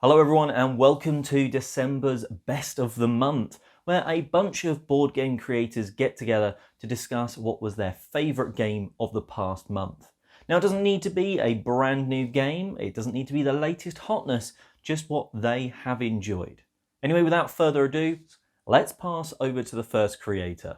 Hello everyone and welcome to December's Best of the Month, where a bunch of board game creators get together to discuss what was their favourite game of the past month. Now it doesn't need to be a brand new game, it doesn't need to be the latest hotness, just what they have enjoyed. Anyway, without further ado, let's pass over to the first creator.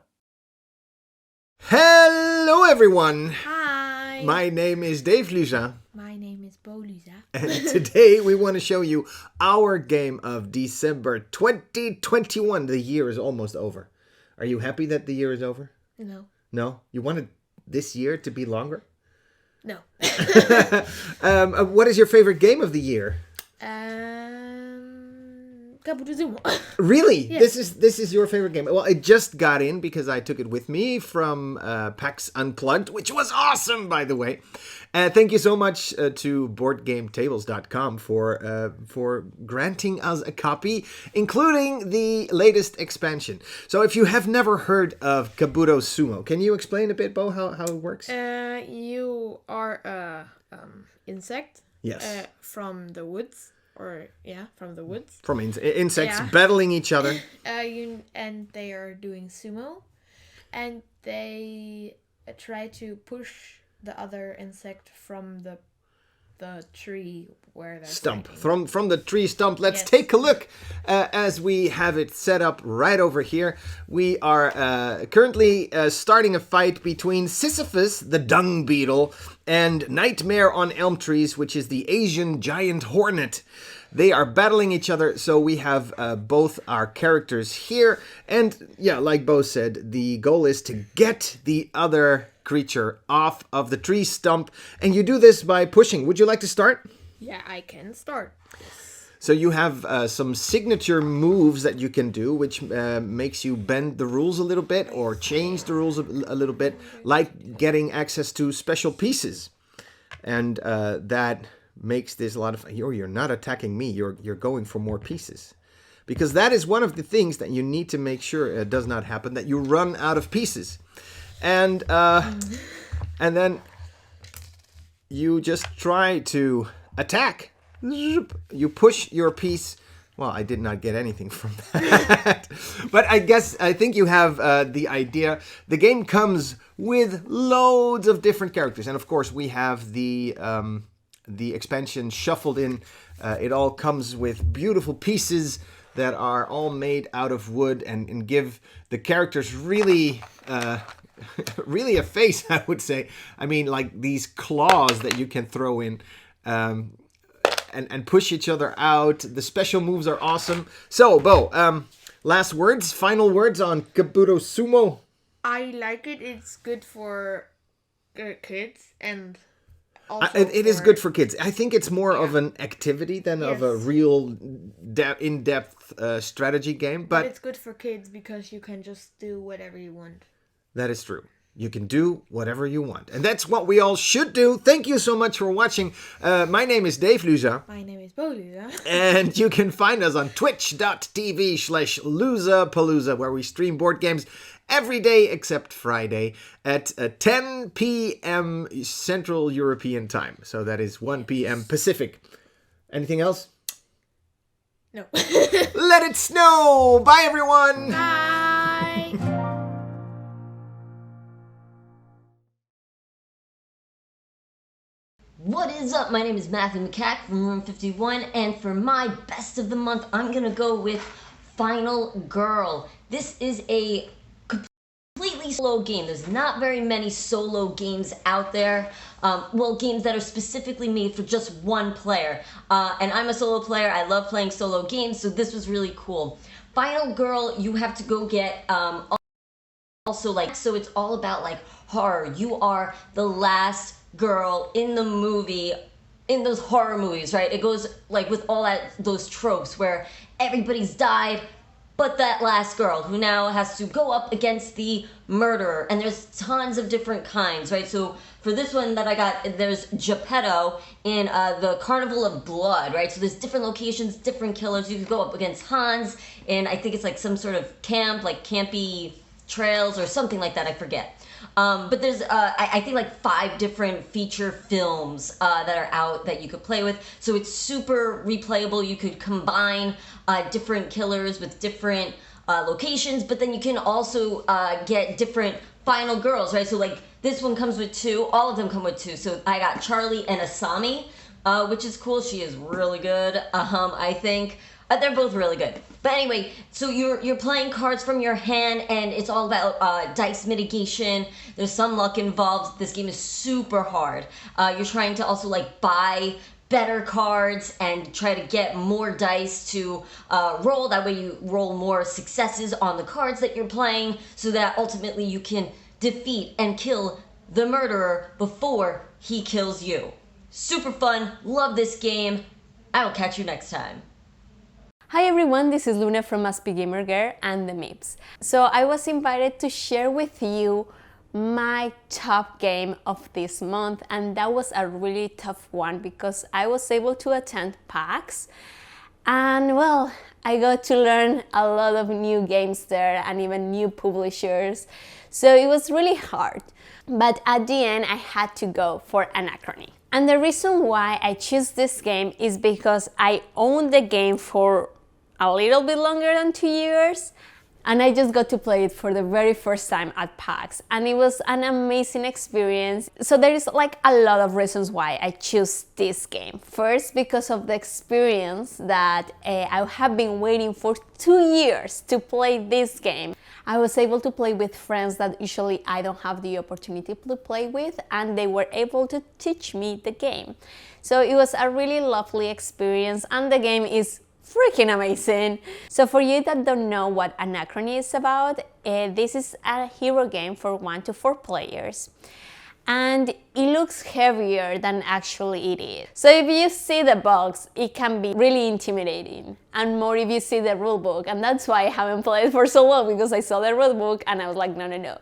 Hello everyone! Hi! My name is Dave Luza. My name is Bo Luza. And today we want to show you our game of December 2021. The year is almost over. Are you happy that the year is over? No. No? You wanted this year to be longer? No. What is your favorite game of the year? Kabutozumo. Really? Yes. This is your favorite game. Well, it just got in because I took it with me from PAX Unplugged, which was awesome, by the way. Thank you so much to BoardGameTables.com for granting us a copy, including the latest expansion. So if you have never heard of Kabutozumo, can you explain a bit, Bo, how it works? You are a insect. Yes. From the woods. From the woods. From insects Yeah. battling each other. And they are doing sumo. And they try to push the other insect from the tree where they're Stump. fighting. From the tree stump. Let's Yes. take a look as we have it set up right over here. We are currently starting a fight between Sisyphus, the dung beetle, and Nightmare on Elm Trees, which is the Asian giant hornet. They are battling each other, so we have both our characters here. And yeah, like Bo said, the goal is to get the other creature off of the tree stump. And you do this by pushing. Would you like to start? Yeah, I can start. So you have some signature moves that you can do, which makes you bend the rules a little bit or change the rules a little bit, like getting access to special pieces. And that makes this a lot of... You're not attacking me. You're going for more pieces. Because that is one of the things that you need to make sure does not happen, that you run out of pieces. And then you just try to attack. You push your piece. Well, I did not get anything from that. But I think you have the idea. The game comes with loads of different characters. And of course, we have the expansion shuffled in. It all comes with beautiful pieces that are all made out of wood and give the characters really... really a face, I would say. I mean, like these claws that you can throw in and push each other out. The special moves are awesome. So, Bo, last words, final words on Kabutozumo. I like it. It's good for kids and also It is good for kids. I think it's more of an activity than of a Yes. real in-depth strategy game. But But it's good for kids because you can just do whatever you want. that is true. You can do whatever you want. And that's what we all should do. Thank you so much for watching. My name is Dave Luza. My name is Bo Luza. And you can find us on twitch.tv/Luzapalooza, where we stream board games every day except Friday at 10 p.m. Central European Time. So that is 1 p.m. Pacific. Anything else? No. Let it snow! Bye, everyone! Bye. What is up? My name is Matthew McCack from Room 51, and for my best of the month, I'm gonna go with Final Girl. This is a completely solo game. There's not very many solo games out there. Games that are specifically made for just one player. And I'm a solo player. I love playing solo games, so this was really cool. Final Girl, you have to go get so it's all about like horror. You are the last girl in the movie, in those horror movies, right? It goes like with all those tropes where everybody's died but that last girl who now has to go up against the murderer, and there's tons of different kinds, right? So for this one that I got, there's Geppetto in the Carnival of Blood, right? So there's different locations, different killers. You can go up against Hans, and I think it's like some sort of camp, like campy trails or something like that. I forget. But there's, I think, like 5 different feature films that are out that you could play with. So it's super replayable. You could combine different killers with different locations, but then you can also get different final girls, right? So like this one comes with 2. All of them come with 2. So I got Charlie and Asami, which is cool. She is really good, I think. They're both really good. But anyway, so you're playing cards from your hand, and it's all about dice mitigation. There's some luck involved. This game is super hard. You're trying to also like buy better cards and try to get more dice to roll. That way you roll more successes on the cards that you're playing, so that ultimately you can defeat and kill the murderer before he kills you. Super fun. Love this game. I will catch you next time. Hi everyone, this is Luna from Must Be Gamer Girl and the Meeps. So I was invited to share with you my top game of this month, and that was a really tough one because I was able to attend PAX, and well, I got to learn a lot of new games there and even new publishers, so it was really hard. But at the end I had to go for Anachrony. And the reason why I choose this game is because I owned the game for a little bit longer than 2 years, and I just got to play it for the very first time at PAX, and it was an amazing experience. So there is like a lot of reasons why I choose this game. First, because of the experience that I have been waiting for 2 years to play this game. I was able to play with friends that usually I don't have the opportunity to play with, and they were able to teach me the game. So it was a really lovely experience, and the game is freaking amazing. So for you that don't know what Anachrony is about, this is a hero game for 1 to 4 players. And it looks heavier than actually it is. So if you see the box, it can be really intimidating. And more if you see the rulebook. And that's why I haven't played for so long, because I saw the rulebook and I was like, no.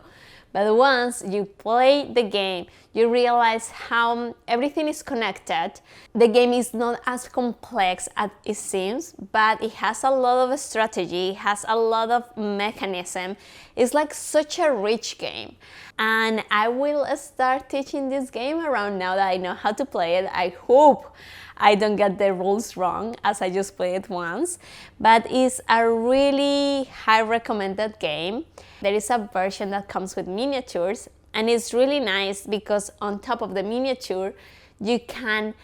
But once you play the game, you realize how everything is connected. The game is not as complex as it seems, but it has a lot of strategy, it has a lot of mechanism. It's like such a rich game. And I will start teaching this game around now that I know how to play it. I hope I don't get the rules wrong, as I just played it once. But it's a really high recommended game. There is a version that comes with miniatures, and it's really nice because on top of the miniature you can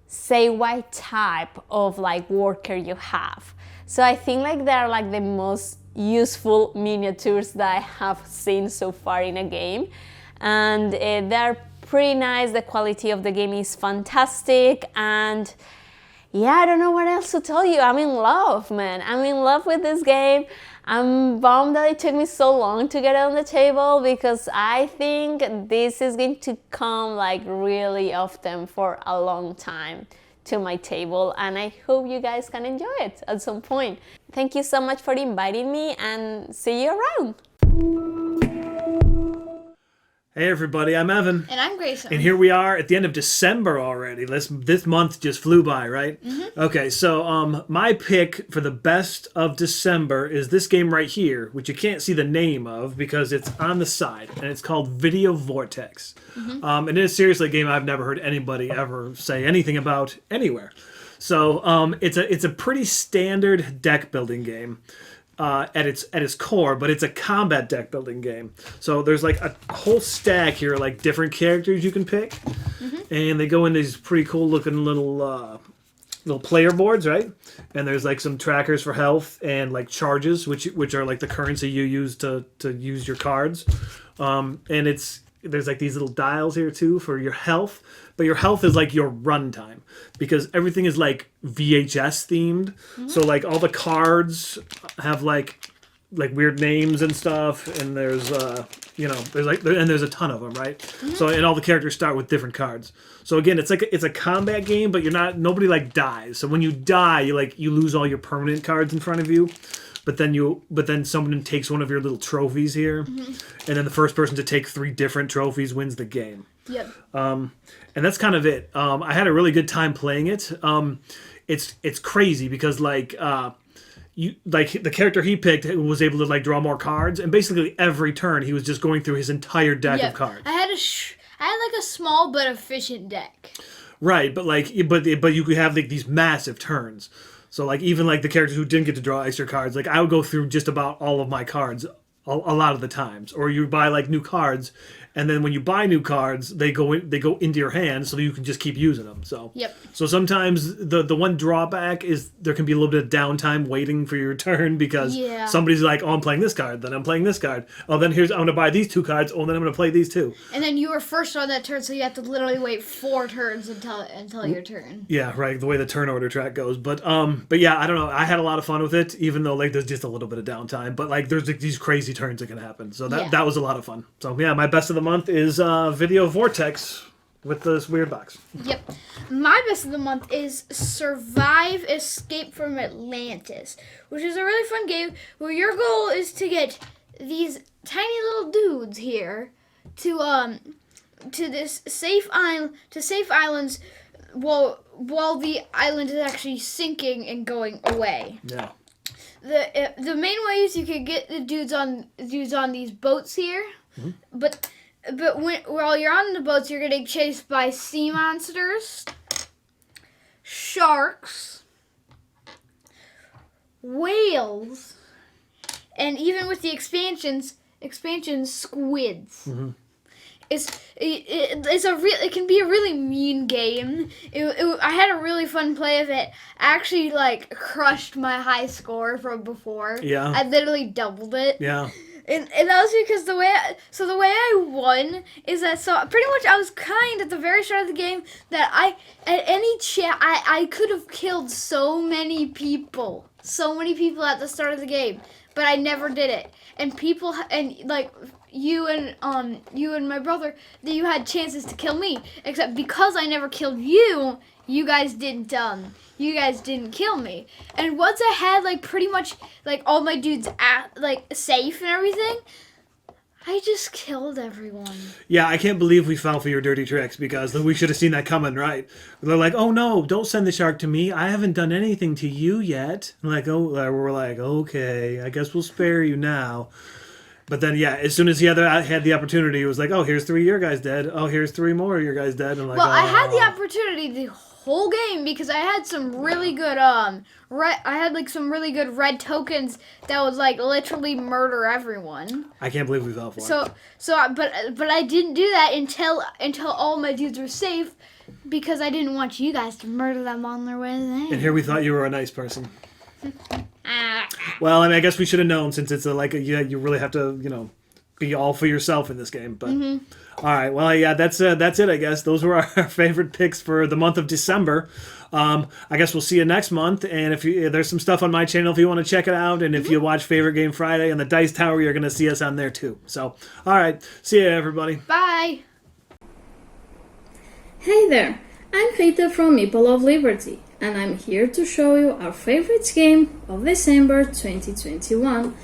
say what type of like worker you have. So I think like they're like the most useful miniatures that I have seen so far in a game, and they're pretty nice. The quality of the game is fantastic, and yeah, I don't know what else to tell you. I'm in love, man. I'm in love with this game. I'm bummed that it took me so long to get it on the table, because I think this is going to come like really often for a long time to my table, and I hope you guys can enjoy it at some point. Thank you so much for inviting me, and see you around. Hey everybody, I'm Evan. And I'm Grayson. And here we are at the end of December already. This month just flew by, right? Mm-hmm. Okay, so my pick for the best of December is this game right here, which you can't see the name of because it's on the side, and it's called Video Vortex. Mm-hmm. And it is seriously a game I've never heard anybody ever say anything about anywhere. So it's a pretty standard deck building game. At its core, but it's a combat deck building game. So there's like a whole stack here, like different characters you can pick, and they go in these pretty cool looking little player boards, right? And there's like some trackers for health and like charges, which are like the currency you use to use your cards. And there's like these little dials here too for your health, but your health is like your runtime, because everything is like VHS themed. Mm-hmm. So like all the cards have like weird names and stuff, and there's there's a ton of them, right? Mm-hmm. So and all the characters start with different cards. So again, it's a combat game, but nobody like dies. So when you die, you lose all your permanent cards in front of you. But then someone takes one of your little trophies here, and then the first person to take 3 different trophies wins the game. Yep. And that's kind of it. I had a really good time playing it. It's crazy because the character he picked was able to like draw more cards, and basically every turn he was just going through his entire deck of cards. I had like a small but efficient deck. Right, but you could have like these massive turns. So like even like the characters who didn't get to draw extra cards, like I would go through just about all of my cards a lot of the times. Or you buy like new cards, and then when you buy new cards, they go into your hand, so you can just keep using them. So Yep. So sometimes the one drawback is there can be a little bit of downtime waiting for your turn because Yeah. somebody's like, oh, I'm playing this card, then I'm playing this card. Oh, then I'm going to buy these 2 cards. Oh, then I'm going to play these 2. And then you were first on that turn, so you have to literally wait 4 turns until your turn. Yeah, right. The way the turn order track goes, but yeah, I don't know. I had a lot of fun with it, even though like there's just a little bit of downtime. But like there's like, these crazy turns that can happen, so that was a lot of fun. So yeah, my best of the month is Video Vortex with this weird box. Yep. My best of the month is Survive Escape from Atlantis, which is a really fun game where your goal is to get these tiny little dudes here to this safe islands while the island is actually sinking and going away. Yeah. The main ways you can get the dudes on these boats here, but while you're on the boats, you're getting chased by sea monsters, sharks, whales, and even with the expansions, squids. It can be a really mean game. I had a really fun play of it. I actually like crushed my high score from before. Yeah. I literally doubled it. Yeah. And that was because the way I won is that pretty much I was kind at the very start of the game that I could have killed so many people at the start of the game, but I never did it. And people like you and my brother, that you had chances to kill me, except because I never killed you, you guys didn't kill me. And once I had like pretty much like all my dudes safe and everything, I just killed everyone. Yeah, I can't believe we fell for your dirty tricks because we should have seen that coming, right? They're like, oh no, don't send the shark to me. I haven't done anything to you yet. We're like, okay, I guess we'll spare you now. But then, yeah, as soon as the other had the opportunity, it was like, oh, here's 3 of your guys dead. Oh, here's 3 more of your guys dead. And I had the opportunity the whole game because I had some really good some really good red tokens that would like literally murder everyone. I can't believe we fell for it. But I didn't do that until all my dudes were safe because I didn't want you guys to murder them on their way there. And here we thought you were a nice person. Well, I mean, I guess we should have known since it's you really have to, be all for yourself in this game. But all right, well, yeah, that's it, I guess. Those were our favorite picks for the month of December. I guess we'll see you next month. And if there's some stuff on my channel if you want to check it out, and if you watch Favorite Game Friday on the Dice Tower, you're going to see us on there too. So, all right, see you, everybody. Bye. Hey there, I'm Rita from Meeple of Liberty, and I'm here to show you our favorite game of December 2021,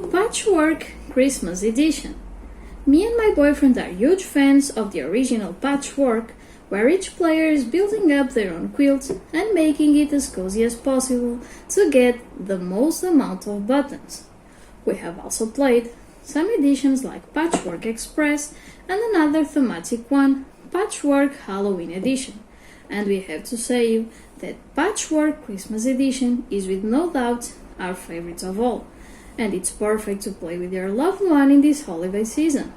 Patchwork Christmas Edition. Me and my boyfriend are huge fans of the original Patchwork, where each player is building up their own quilt and making it as cozy as possible to get the most amount of buttons. We have also played some editions like Patchwork Express and another thematic one, Patchwork Halloween Edition. And we have to say that Patchwork Christmas Edition is with no doubt our favorite of all, and it's perfect to play with your loved one in this holiday season.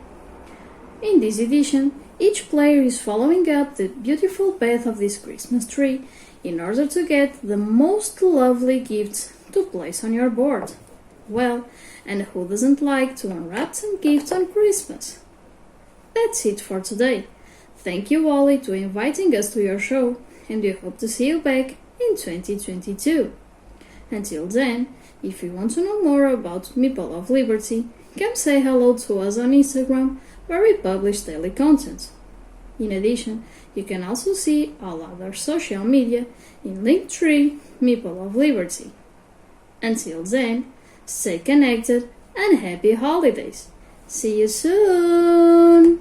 In this edition, each player is following up the beautiful path of this Christmas tree in order to get the most lovely gifts to place on your board. Well, and who doesn't like to unwrap some gifts on Christmas? That's it for today. Thank you, Wally, to inviting us to your show, and we hope to see you back in 2022. Until then, if you want to know more about Meeple of Liberty, come say hello to us on Instagram, where we publish daily content. In addition, you can also see all other social media in Linktree Meeple of Liberty. Until then, stay connected and happy holidays. See you soon!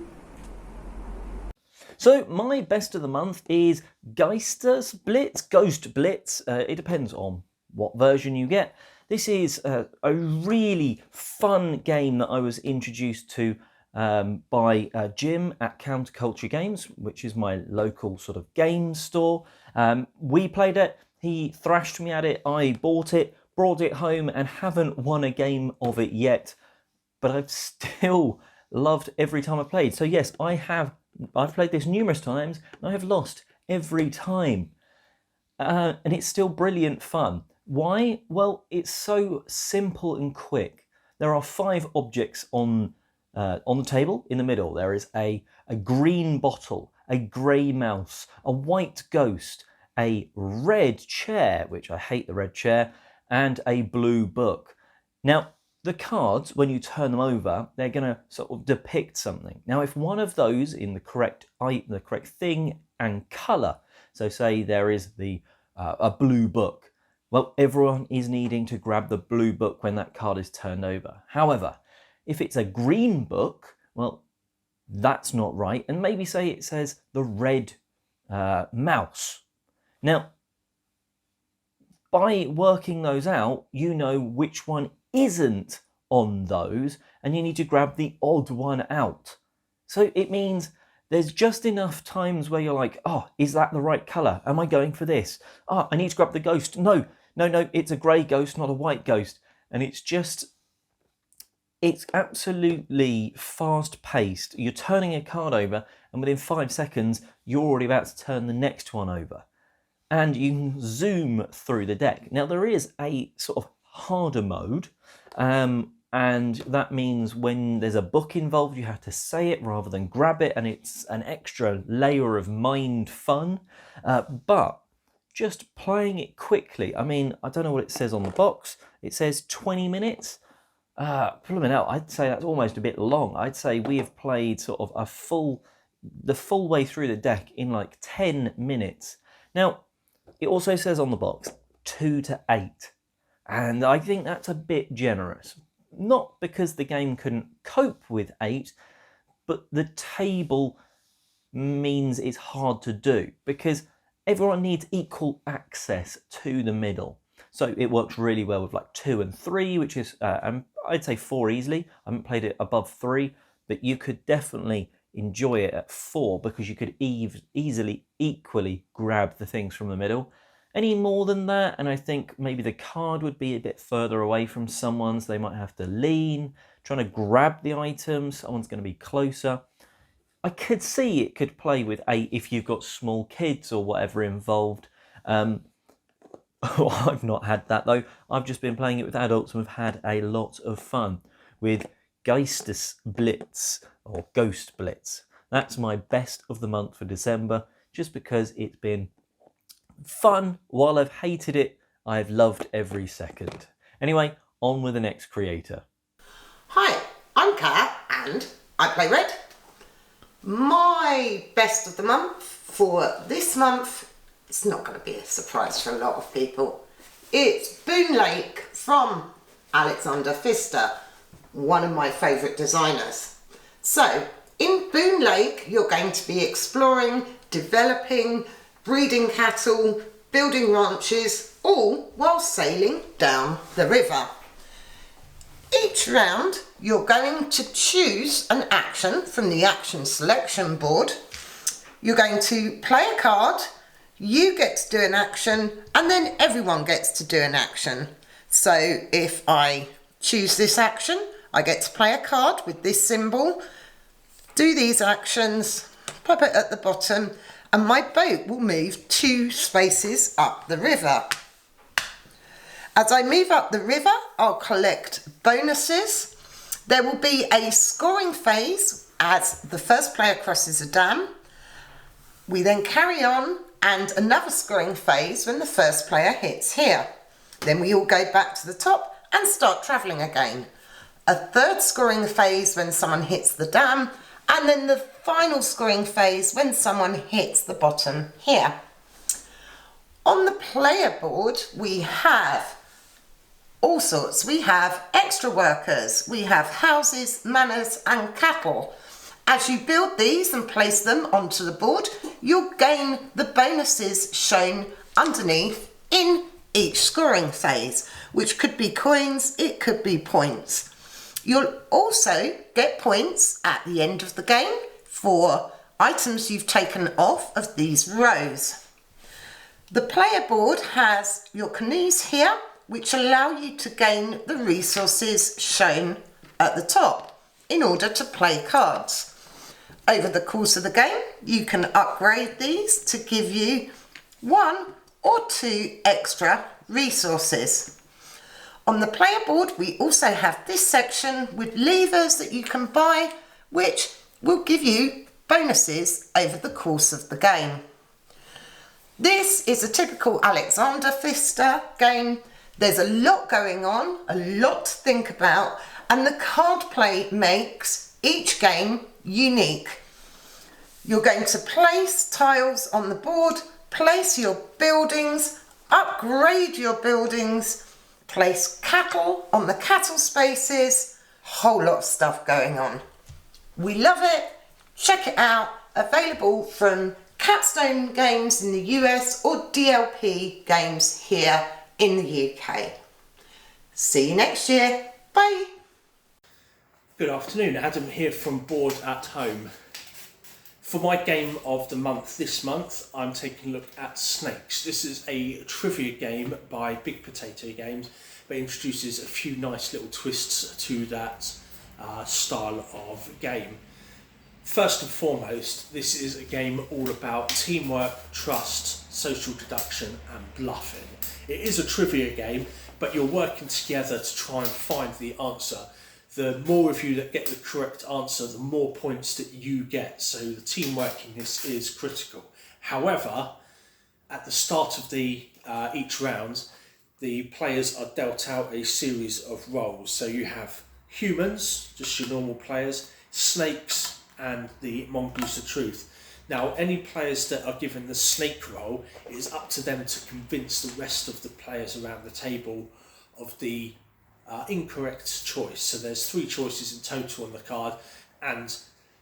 So my best of the month is Ghost Blitz. It depends on what version you get. This is a really fun game that I was introduced to by Jim at Counterculture Games, which is my local sort of game store. We played it, he thrashed me at it, I bought it, brought it home and haven't won a game of it yet, but I've still loved every time I played. So yes, I've played this numerous times and I have lost every time. And it's still brilliant fun. Why? Well, it's so simple and quick. There are 5 objects on the table in the middle. There is a green bottle, a grey mouse, a white ghost, a red chair, which I hate the red chair, and a blue book. Now, the cards, when you turn them over, they're going to sort of depict something. Now, if one of those in the correct thing and colour, so say there is a blue book, well, everyone is needing to grab the blue book when that card is turned over. However, if it's a green book, well, that's not right. And maybe say it says the red mouse. Now, by working those out, you know which one isn't on those, and you need to grab the odd one out. So it means there's just enough times where you're like, oh, is that the right colour? Am I going for this? Oh, I need to grab the ghost. No, it's a grey ghost, not a white ghost. And it's absolutely fast-paced. You're turning a card over, and within 5 seconds, you're already about to turn the next one over. And you can zoom through the deck. Now, there is a sort of harder mode, and that means when there's a book involved, you have to say it rather than grab it, and it's an extra layer of mind fun. But just playing it quickly, I mean, I don't know what it says on the box. It says 20 minutes. Blooming hell, I'd say that's almost a bit long. I'd say we have played sort of the full way through the deck in like 10 minutes. Now, it also says on the box 2 to 8, and I think that's a bit generous. Not because the game couldn't cope with 8, but the table means it's hard to do because everyone needs equal access to the middle. So it works really well with like 2 and 3, which is, I'd say 4 easily. I haven't played it above 3, but you could definitely enjoy it at 4 because you could easily, equally grab the things from the middle. Any more than that, and I think maybe the card would be a bit further away from someone, so they might have to lean, trying to grab the items, someone's going to be closer. I could see it could play with 8 if you've got small kids or whatever involved. I've not had that though. I've just been playing it with adults and we've had a lot of fun with Geistesblitz or Ghost Blitz. That's my best of the month for December, just because it's been fun. While I've hated it, I've loved every second. Anyway, on with the next creator. Hi, I'm Clara and I play Red. My best of the month for this month, it's not going to be a surprise for a lot of people. It's Boone Lake from Alexander Pfister, one of my favourite designers. So, in Boone Lake, you're going to be exploring, developing, breeding cattle, building ranches, all while sailing down the river. Each round, you're going to choose an action from the action selection board. You're going to play a card, you get to do an action, and then everyone gets to do an action. So if I choose this action, I get to play a card with this symbol, do these actions, pop it at the bottom, and my boat will move 2 spaces up the river. As I move up the river, I'll collect bonuses. There will be a scoring phase as the first player crosses a dam. We then carry on, and another scoring phase when the first player hits here. Then we all go back to the top and start travelling again. A third scoring phase when someone hits the dam, and then the final scoring phase when someone hits the bottom here. On the player board, we have all sorts. We have extra workers, we have houses, manors and cattle. As you build these and place them onto the board, you'll gain the bonuses shown underneath in each scoring phase. which could be coins, it could be points. You'll also get points at the end of the game for items you've taken off of these rows. The player board has your canoes here, which allow you to gain the resources shown at the top in order to play cards. Over the course of the game, you can upgrade these to give you 1 or 2 extra resources. On the player board, we also have this section with levers that you can buy, which will give you bonuses over the course of the game. This is a typical Alexander Pfister game. There's a lot going on, a lot to think about, and the card play makes each game unique. You're going to place tiles on the board, place your buildings, upgrade your buildings, place cattle on the cattle spaces, whole lot of stuff going on. We love it. Check it out. Available from Capstone Games in the US or DLP Games here in the UK. See you next year. Bye. Good afternoon, Adam here from Board at Home. For my game of the month this month, I'm taking a look at Snakes. This is a trivia game by Big Potato Games, but introduces a few nice little twists to that style of game. First and foremost, this is a game all about teamwork, trust, social deduction and bluffing. It is a trivia game, but you're working together to try and find the answer. The more of you that get the correct answer, the more points that you get. So the teamwork in this is critical. However, at the start of each round, the players are dealt out a series of roles. So you have humans, just your normal players, snakes, and the mongoose of truth. Now, any players that are given the snake role, it is up to them to convince the rest of the players around the table of the incorrect choice. So there's 3 choices in total on the card, and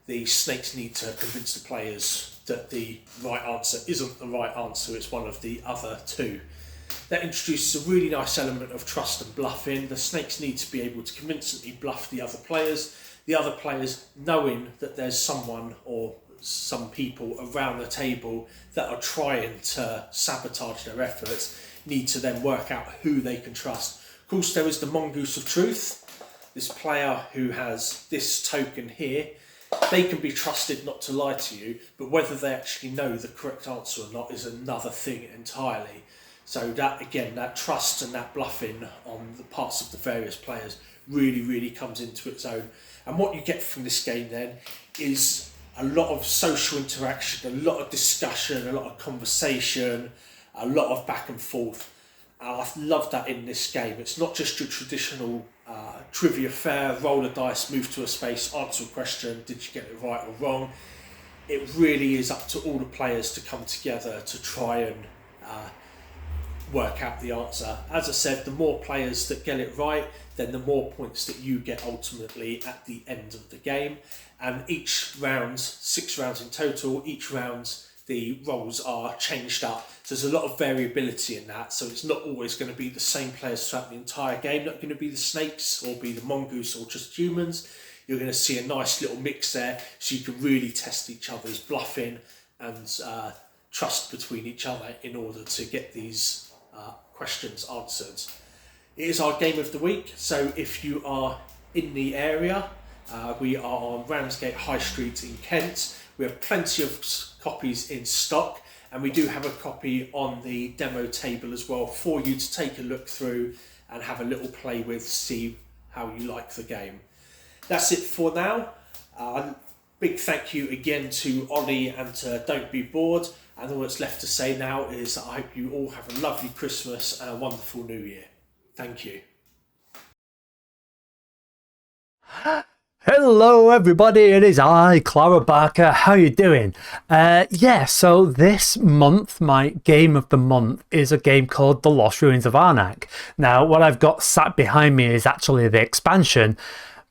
the snakes need to convince the players that the right answer isn't the right answer, it's one of the other 2. That introduces a really nice element of trust and bluffing. The snakes need to be able to convincingly bluff the other players knowing that there's someone or some people around the table that are trying to sabotage their efforts, need to then work out who they can trust. Of course, there is the mongoose of truth, this player who has this token here. They can be trusted not to lie to you, but whether they actually know the correct answer or not is another thing entirely. So that, again, that trust and that bluffing on the parts of the various players really comes into its own. And what you get from this game then is a lot of social interaction, a lot of discussion, a lot of conversation, a lot of back and forth. And I've loved that in this game. It's not just your traditional trivia fair, roll a dice, move to a space, answer a question, did you get it right or wrong? It really is up to all the players to come together to try and work out the answer. As I said, the more players that get it right, then the more points that you get ultimately at the end of the game. And each round, 6 rounds in total, each round the roles are changed up. So there's a lot of variability in that. So it's not always going to be the same players throughout the entire game. Not going to be the snakes or be the mongoose or just humans. You're going to see a nice little mix there, so you can really test each other's bluffing and trust between each other in order to get these questions answered. It is our game of the week, so if you are in the area, we are on Ramsgate High Street in Kent. We have plenty of copies in stock, and we do have a copy on the demo table as well for you to take a look through and have a little play with, see how you like the game. That's it for now. Big thank you again to Ollie and to Don't Be Bored. And all that's left to say now is that I hope you all have a lovely Christmas and a wonderful New Year. Thank you. Hello everybody, it is I, Clara Barker. How you doing? So this month, my game of the month is a game called The Lost Ruins of Arnak. Now, what I've got sat behind me is actually the expansion,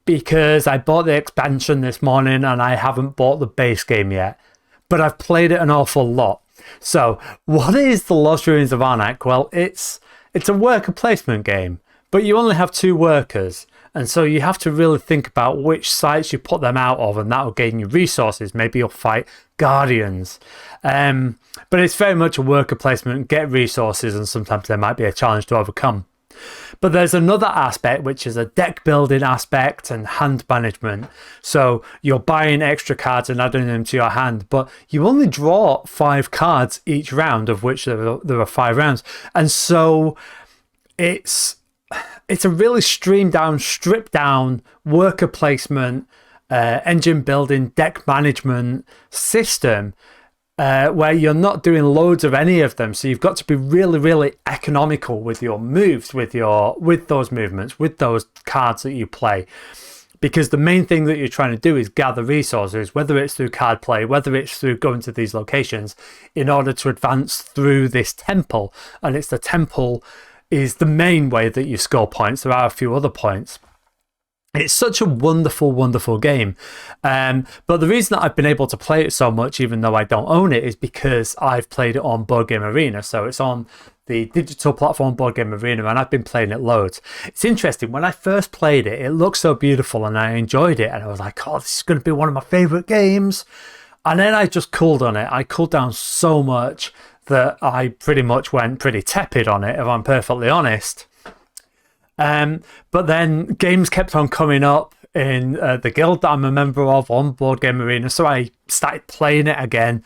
because I bought the expansion this morning and I haven't bought the base game yet. But I've played it an awful lot. So, what is The Lost Ruins of Arnak? Well, it's a worker placement game. but you only have 2 workers. And so you have to really think about which sites you put them out of, and that will gain you resources. Maybe you'll fight guardians. But it's very much a worker placement, get resources, and sometimes there might be a challenge to overcome. But there's another aspect, which is a deck building aspect and hand management. So you're buying extra cards and adding them to your hand, but you only draw 5 cards each round, of which there are 5 rounds. And so it's a really stripped down worker placement, engine building, deck management system, where you're not doing loads of any of them. So you've got to be really, really economical with your moves, with those movements, with those cards that you play. Because the main thing that you're trying to do is gather resources, whether it's through card play, whether it's through going to these locations, in order to advance through this temple. And it's the temple is the main way that you score points. There are a few other points. It's such a wonderful, wonderful game. But the reason that I've been able to play it so much, even though I don't own it, is because I've played it on Board Game Arena. So it's on the digital platform Board Game Arena, and I've been playing it loads. It's interesting. When I first played it, it looked so beautiful and I enjoyed it. And I was like, oh, this is going to be one of my favorite games. And then I just cooled on it. I cooled down so much that I pretty much went pretty tepid on it, if I'm perfectly honest. But then games kept on coming up in the guild that I'm a member of on Board Game Arena, so I started playing it again,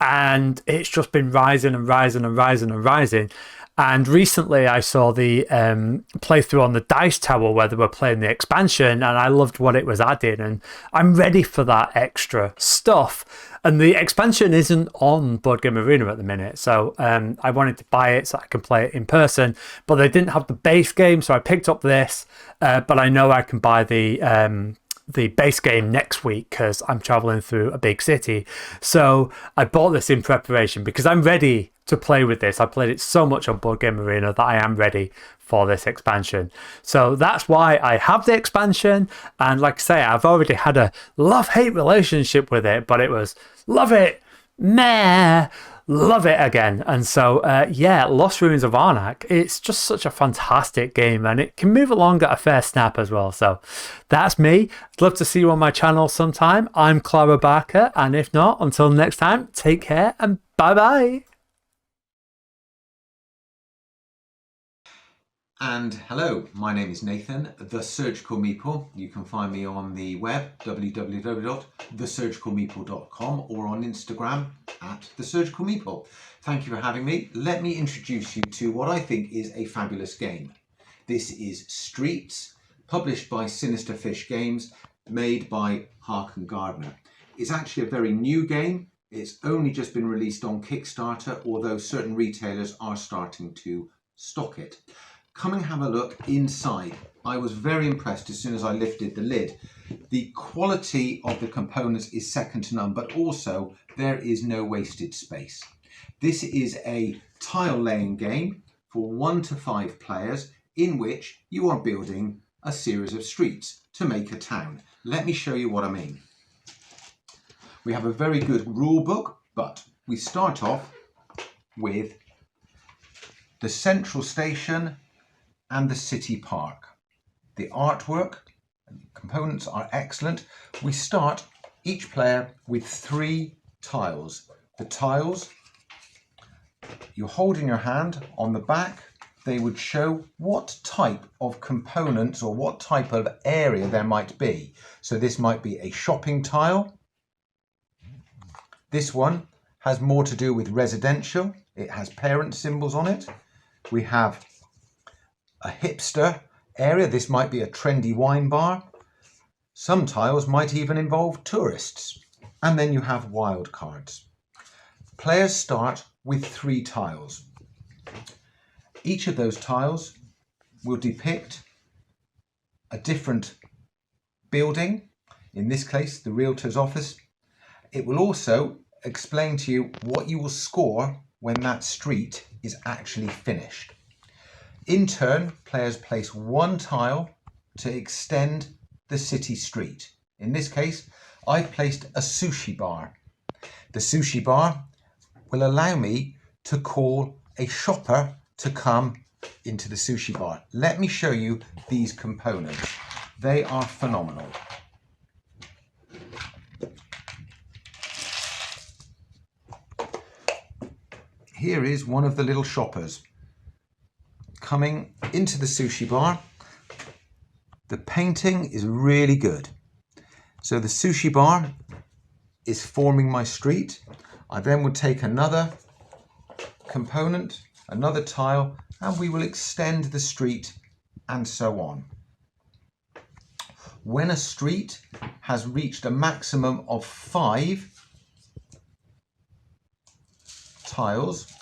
and it's just been rising and rising and rising and rising. And recently I saw the playthrough on the Dice Tower where they were playing the expansion, and I loved what it was adding, and I'm ready for that extra stuff. And the expansion isn't on Board Game Arena at the minute, so I wanted to buy it so I can play it in person, but they didn't have the base game, so I picked up this, but I know I can buy the base game next week because I'm traveling through a big city. So I bought this in preparation because I'm ready to play with this. I played it so much on Board Game Arena that I am ready for this expansion. So that's why I have the expansion. And like I say, I've already had a love-hate relationship with it, but it was love it, meh, love it again. And so, yeah, Lost Ruins of Arnak, it's just such a fantastic game, and it can move along at a fair snap as well. So that's me. I'd love to see you on my channel sometime. I'm Clara Barker, and if not, until next time, take care and bye-bye. And hello, my name is Nathan, the Surgical Meeple. You can find me on the web, www.thesurgicalmeeple.com, or on Instagram @thesurgicalmeeple. Thank you for having me. Let me introduce you to what I think is a fabulous game. This is Streets, published by Sinister Fish Games, made by Harkin Gardner. It's actually a very new game. It's only just been released on Kickstarter, although certain retailers are starting to stock it. Come and have a look inside. I was very impressed as soon as I lifted the lid. The quality of the components is second to none, but also there is no wasted space. This is a tile laying game for 1 to 5 players in which you are building a series of streets to make a town. Let me show you what I mean. We have a very good rule book, but we start off with the central station and the city park. The artwork and components are excellent. We start each player with 3 tiles. The tiles you hold in your hand on the back, they would show what type of components or what type of area there might be. So this might be a shopping tile. This one has more to do with residential. It has parent symbols on it. We have a hipster area. This might be a trendy wine bar. Some tiles might even involve tourists. And then you have wild cards. Players start with 3 tiles. Each of those tiles will depict a different building, in this case the realtor's office. It will also explain to you what you will score when that street is actually finished. In turn, players place 1 tile to extend the city street. In this case, I've placed a sushi bar. The sushi bar will allow me to call a shopper to come into the sushi bar. Let me show you these components. They are phenomenal. Here is one of the little shoppers coming into the sushi bar. The painting is really good. So the sushi bar is forming my street. I then would take another component, another tile, and we will extend the street and so on. When a street has reached a maximum of 5 tiles,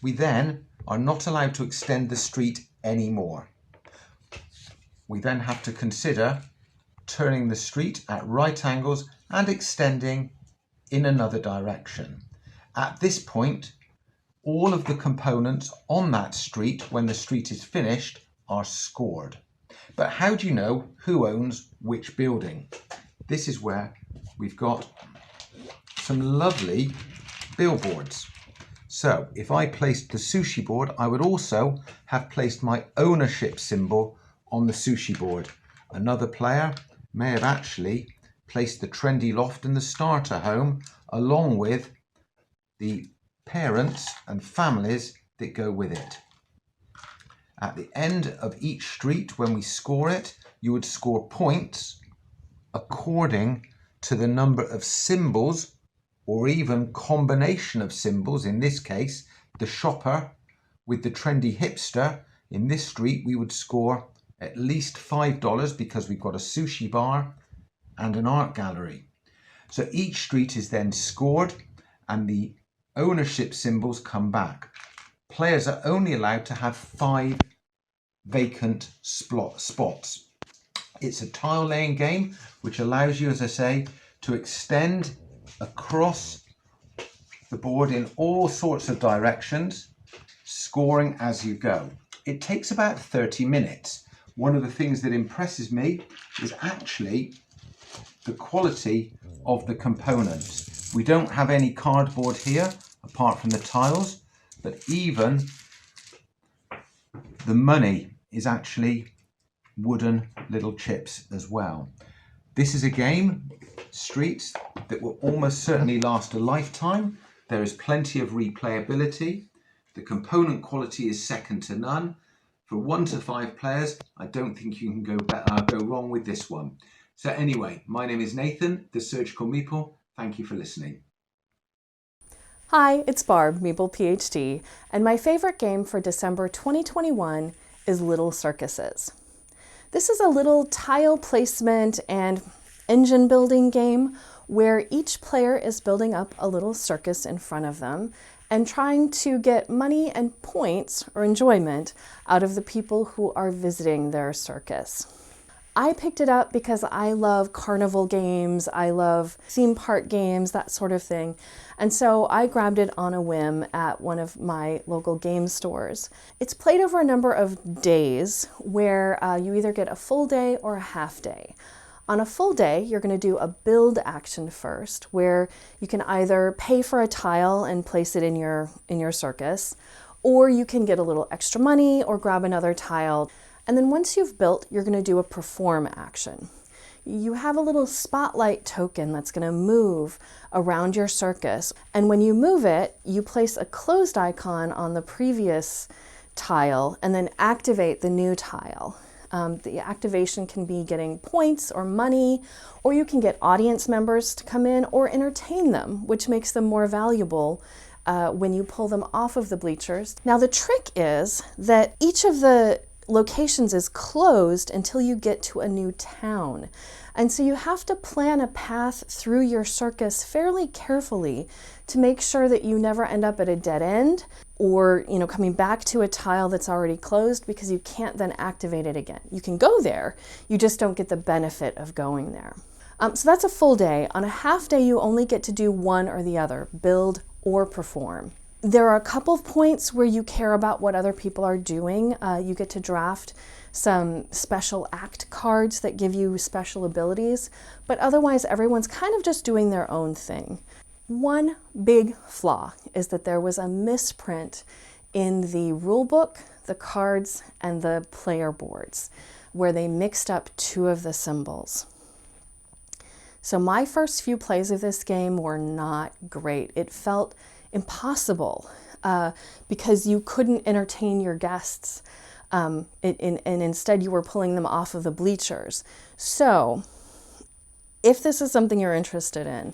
we then are not allowed to extend the street anymore. We then have to consider turning the street at right angles and extending in another direction. At this point, all of the components on that street, when the street is finished, are scored. But how do you know who owns which building? This is where we've got some lovely billboards. So if I placed the sushi board, I would also have placed my ownership symbol on the sushi board. Another player may have actually placed the trendy loft and the starter home along with the parents and families that go with it. At the end of each street, when we score it, you would score points according to the number of symbols or even combination of symbols. In this case, the shopper with the trendy hipster. In this street, we would score at least $5 because we've got a sushi bar and an art gallery. So each street is then scored and the ownership symbols come back. Players are only allowed to have 5 vacant spots. It's a tile laying game which allows you, as I say, to extend across the board in all sorts of directions, scoring as you go. It takes about 30 minutes. One of the things that impresses me is actually the quality of the components. We don't have any cardboard here apart from the tiles, but even the money is actually wooden little chips as well. This is a game, Streets, that will almost certainly last a lifetime. There is plenty of replayability. The component quality is second to none. For 1 to 5 players, I don't think you can go wrong with this one. So anyway, my name is Nathan, the Surgical Meeple. Thank you for listening. Hi, it's Barb MeeplePhD, and my favorite game for December 2021 is Little Circuses. This is a little tile placement and engine building game where each player is building up a little circus in front of them and trying to get money and points or enjoyment out of the people who are visiting their circus. I picked it up because I love carnival games, I love theme park games, that sort of thing. And so I grabbed it on a whim at one of my local game stores. It's played over a number of days where you either get a full day or a half day. On a full day, you're going to do a build action first, where you can either pay for a tile and place it in your circus, or you can get a little extra money or grab another tile. And then once you've built, you're going to do a perform action. You have a little spotlight token that's going to move around your circus. And when you move it, you place a closed icon on the previous tile and then activate the new tile. The activation can be getting points or money, or you can get audience members to come in or entertain them, which makes them more valuable when you pull them off of the bleachers. Now the trick is that each of the locations is closed until you get to a new town. And so you have to plan a path through your circus fairly carefully to make sure that you never end up at a dead end or, coming back to a tile that's already closed, because you can't then activate it again. You can go there, you just don't get the benefit of going there. So that's a full day. On a half day, you only get to do one or the other, build or perform. There are a couple of points where you care about what other people are doing. You get to draft some special act cards that give you special abilities, but otherwise everyone's kind of just doing their own thing. One big flaw is that there was a misprint in the rulebook, the cards, and the player boards, where they mixed up 2 of the symbols. So my first few plays of this game were not great. It felt impossible because you couldn't entertain your guests, and instead you were pulling them off of the bleachers. So if this is something you're interested in,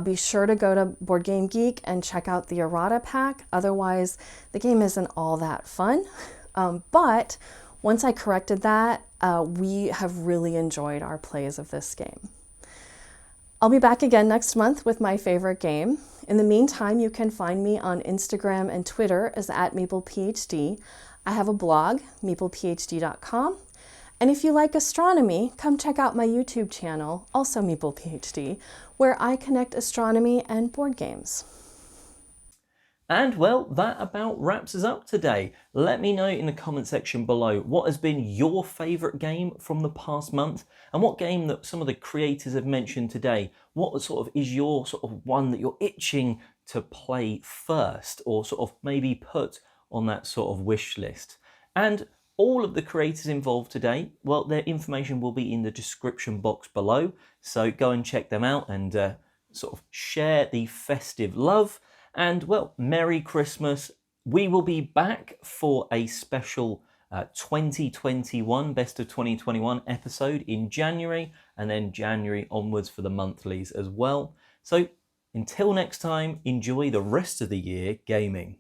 be sure to go to Board Game Geek and check out the errata pack. Otherwise, the game isn't all that fun. But once I corrected that, we have really enjoyed our plays of this game. I'll be back again next month with my favorite game. In the meantime, you can find me on Instagram and Twitter as @MeeplePhD. I have a blog, meeplephd.com. And if you like astronomy, come check out my YouTube channel, also MeeplePhD, where I connect astronomy and board games. And well, that about wraps us up today. Let me know in the comment section below what has been your favourite game from the past month, and what game that some of the creators have mentioned today, what sort of is your sort of one that you're itching to play first, or sort of maybe put on that sort of wish list. And all of the creators involved today, well, their information will be in the description box below, so go and check them out and sort of share the festive love. And well, Merry Christmas. We will be back for a special 2021, Best of 2021 episode in January, and then January onwards for the monthlies as well. So until next time, enjoy the rest of the year gaming.